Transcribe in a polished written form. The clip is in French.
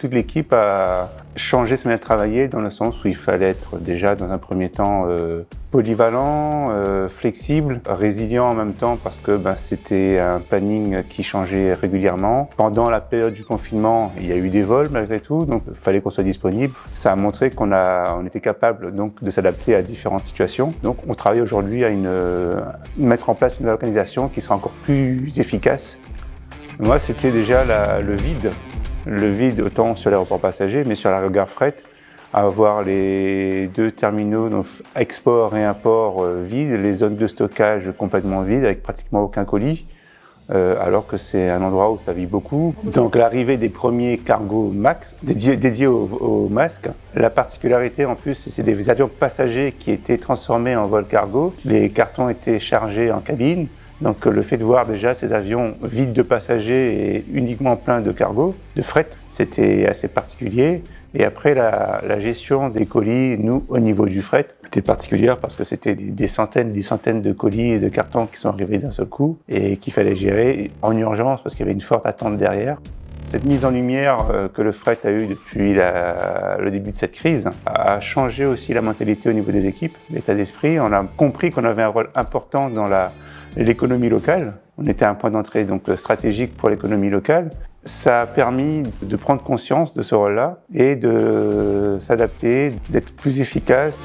toute l'équipe a changé sa manière de travailler dans le sens où il fallait être déjà dans un premier temps polyvalent, flexible, résilient en même temps parce que c'était un planning qui changeait régulièrement. Pendant la période du confinement, il y a eu des vols malgré tout, donc il fallait qu'on soit disponible. Ça a montré qu'on était capable donc de s'adapter à différentes situations. Donc on travaille aujourd'hui à mettre en place une organisation qui sera encore plus efficace. Moi, c'était déjà le vide. Le vide autant sur l'aéroport passager, mais sur la gare fret, avoir les deux terminaux, donc export et import vides, les zones de stockage complètement vides, avec pratiquement aucun colis, alors que c'est un endroit où ça vit beaucoup. Donc l'arrivée des premiers cargos MAX, dédiés aux masques. La particularité en plus, c'est des avions passagers qui étaient transformés en vol cargo. Les cartons étaient chargés en cabine. Donc le fait de voir déjà ces avions vides de passagers et uniquement pleins de cargo, de fret, c'était assez particulier. Et après la gestion des colis, nous au niveau du fret, était particulière parce que c'était des centaines de colis et de cartons qui sont arrivés d'un seul coup et qu'il fallait gérer en urgence parce qu'il y avait une forte attente derrière. Cette mise en lumière que le fret a eue depuis le début de cette crise a changé aussi la mentalité au niveau des équipes, l'état d'esprit. On a compris qu'on avait un rôle important dans l'économie locale. On était un point d'entrée donc stratégique pour l'économie locale. Ça a permis de prendre conscience de ce rôle-là et de s'adapter, d'être plus efficace.